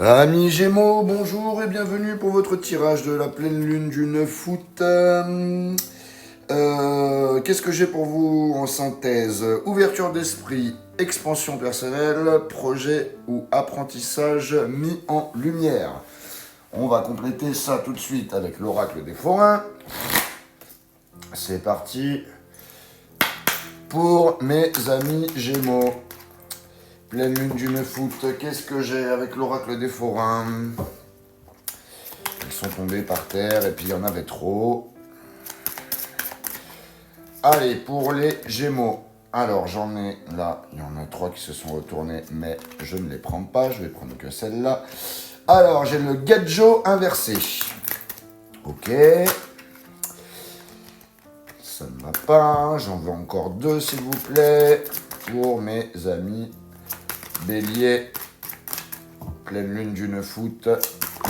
Amis Gémeaux, bonjour et bienvenue pour votre tirage de la pleine lune du 9 août. Qu'est-ce que j'ai pour vous en synthèse? Ouverture d'esprit, expansion personnelle, projet ou apprentissage mis en lumière. On va compléter ça tout de suite avec l'oracle des forains. C'est parti pour mes amis Gémeaux. Pleine lune du 9 août, qu'est-ce que j'ai avec l'oracle des forains? Ils sont tombés par terre et puis il y en avait trop. Allez, pour les Gémeaux. Alors j'en ai là, il y en a 3 qui se sont retournés, mais je ne les prends pas, je vais prendre que celle-là. Alors j'ai le Gadjo inversé. Ok. Ça ne va pas, j'en veux encore 2 s'il vous plaît. Pour mes amis Bélier, pleine lune du 9 août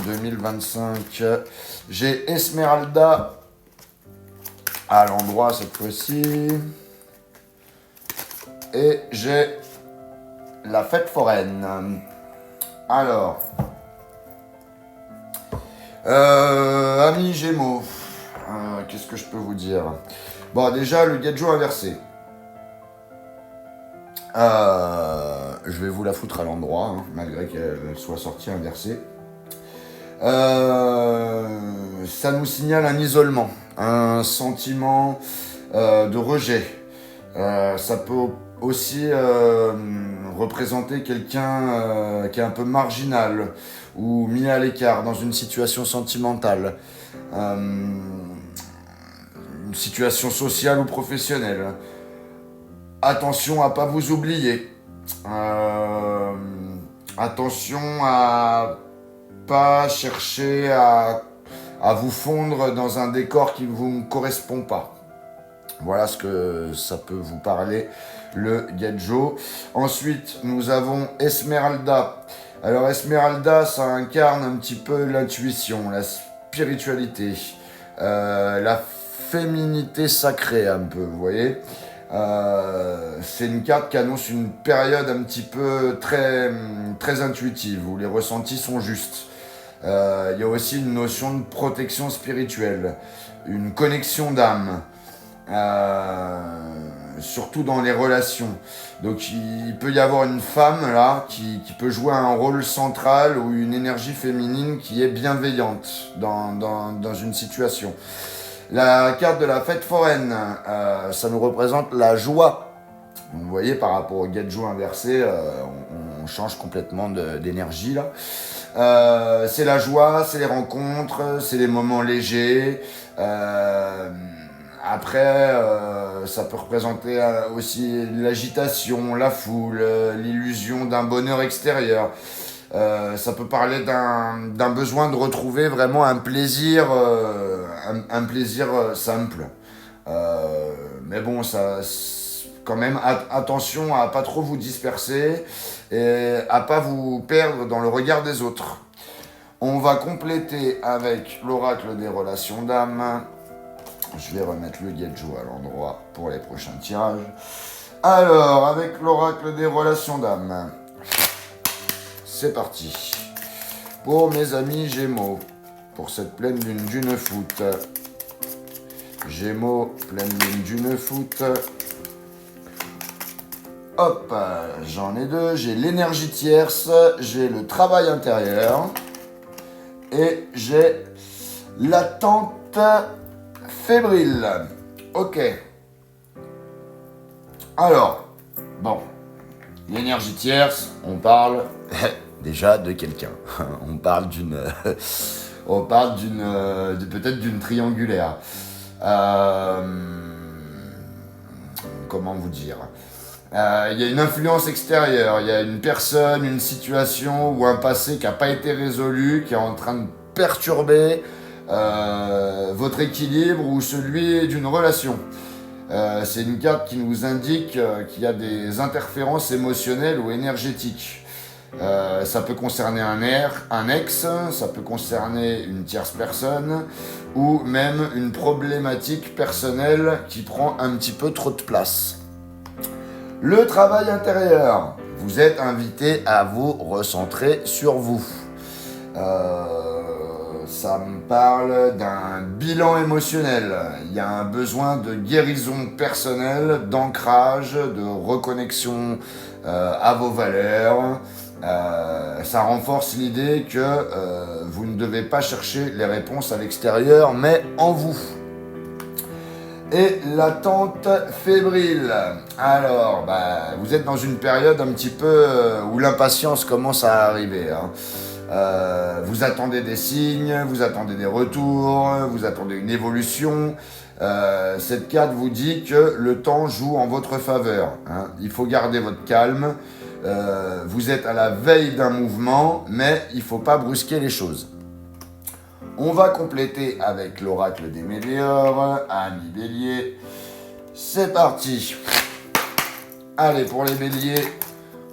2025. J'ai Esmeralda à l'endroit cette fois-ci. Et j'ai la fête foraine. Alors, amis Gémeaux, qu'est-ce que je peux vous dire? Bon, déjà, le Gadjo inversé. Je vais vous la foutre à l'endroit, hein, malgré qu'elle soit sortie inversée. Ça nous signale un isolement, un sentiment de rejet. Ça peut aussi représenter quelqu'un qui est un peu marginal ou mis à l'écart dans une situation sentimentale, une situation sociale ou professionnelle. Attention à ne pas vous oublier. Attention à pas chercher à vous fondre dans un décor qui ne vous correspond pas. Voilà ce que ça peut vous parler, le Gadjo. Ensuite, nous avons Esmeralda. Alors Esmeralda, ça incarne un petit peu l'intuition, la spiritualité, la féminité sacrée un peu, vous voyez. C'est une carte qui annonce une période un petit peu très intuitive, où les ressentis sont justes. Il y a aussi une notion de protection spirituelle, une connexion d'âme, surtout dans les relations. Donc il peut y avoir une femme là qui peut jouer un rôle central ou une énergie féminine qui est bienveillante dans une situation. La carte de la fête foraine, ça nous représente la joie. Donc, vous voyez, par rapport au Gadjo inversé, on change complètement d'énergie là. C'est la joie, c'est les rencontres, c'est les moments légers. Après, ça peut représenter aussi l'agitation, la foule, l'illusion d'un bonheur extérieur. Ça peut parler d'un besoin de retrouver vraiment un plaisir simple. Mais bon, ça, quand même, attention à pas trop vous disperser et à pas vous perdre dans le regard des autres. On va compléter avec l'oracle des relations d'âme. Je vais remettre le Gadjo à l'endroit pour les prochains tirages. Alors, avec l'oracle des relations d'âme. C'est parti. Pour mes amis Gémeaux, pour cette pleine lune du 9 août. Gémeaux, pleine lune du 9 août. Hop, j'en ai 2. J'ai l'énergie tierce, j'ai le travail intérieur et j'ai l'attente fébrile. Ok. Alors, bon, l'énergie tierce, on parle déjà de quelqu'un. On parle peut-être d'une triangulaire. Comment vous dire? Il y a une influence extérieure, il y a une personne, une situation ou un passé qui n'a pas été résolu, qui est en train de perturber votre équilibre ou celui d'une relation. C'est une carte qui nous indique qu'il y a des interférences émotionnelles ou énergétiques. Ça peut concerner un ex, ça peut concerner une tierce personne ou même une problématique personnelle qui prend un petit peu trop de place. Le travail intérieur. Vous êtes invité à vous recentrer sur vous. Ça me parle d'un bilan émotionnel. Il y a un besoin de guérison personnelle, d'ancrage, de reconnexion à vos valeurs. Ça renforce l'idée que vous ne devez pas chercher les réponses à l'extérieur, mais en vous. Et l'attente fébrile. Alors, vous êtes dans une période un petit peu où l'impatience commence à arriver. Vous attendez des signes, vous attendez des retours, vous attendez une évolution. Cette carte vous dit que le temps joue en votre faveur. Il faut garder votre calme. Vous êtes à la veille d'un mouvement, mais il ne faut pas brusquer les choses. On va compléter avec l'oracle des météores, amis béliers. C'est parti. Allez, pour les béliers,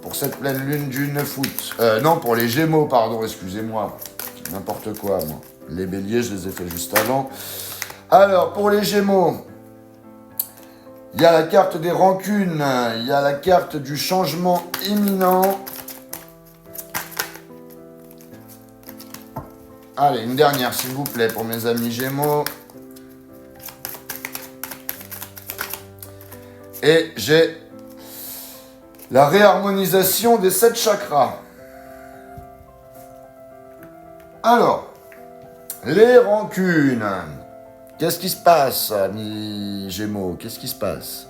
pour cette pleine lune du 9 août. Non, pour les gémeaux, pardon, excusez-moi. N'importe quoi, moi. Les béliers, je les ai fait juste avant. Alors, pour les gémeaux, il y a la carte des rancunes, il y a la carte du changement imminent. Allez, une dernière, s'il vous plaît, pour mes amis Gémeaux. Et j'ai la réharmonisation des 7 chakras. Alors, les rancunes. Qu'est-ce qui se passe, amis Gémeaux? Qu'est-ce qui se passe?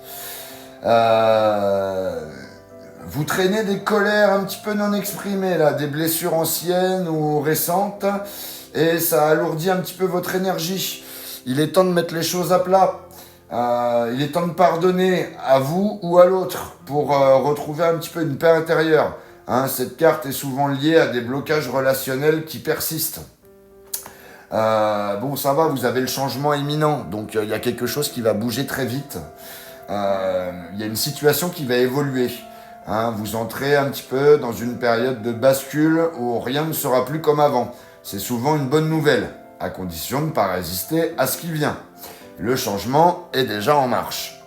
Vous traînez des colères un petit peu non exprimées, là, des blessures anciennes ou récentes. Et ça alourdit un petit peu votre énergie. Il est temps de mettre les choses à plat. Il est temps de pardonner à vous ou à l'autre pour retrouver un petit peu une paix intérieure. Cette carte est souvent liée à des blocages relationnels qui persistent. Bon, ça va, vous avez le changement imminent. Donc, il y a quelque chose qui va bouger très vite. Il y a une situation qui va évoluer. Vous entrez un petit peu dans une période de bascule où rien ne sera plus comme avant. C'est souvent une bonne nouvelle, à condition de ne pas résister à ce qui vient. Le changement est déjà en marche.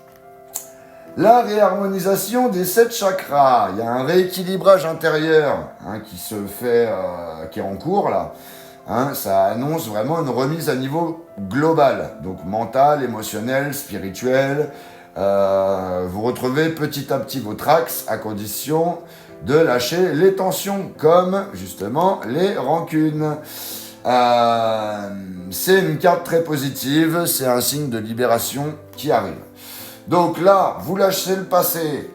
La réharmonisation des 7 chakras. Il y a un rééquilibrage intérieur qui se fait, qui est en cours là. Ça annonce vraiment une remise à niveau global, donc mental, émotionnel, spirituel. Vous retrouvez petit à petit votre axe à condition de lâcher les tensions, comme justement les rancunes. C'est une carte très positive, c'est un signe de libération qui arrive. Donc là, vous lâchez le passé,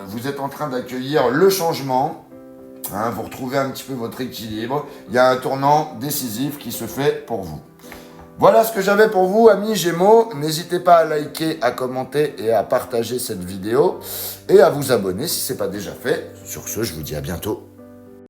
vous êtes en train d'accueillir le changement, vous retrouvez un petit peu votre équilibre, il y a un tournant décisif qui se fait pour vous. Voilà ce que j'avais pour vous, amis Gémeaux. N'hésitez pas à liker, à commenter et à partager cette vidéo et à vous abonner si ce n'est pas déjà fait. Sur ce, je vous dis à bientôt.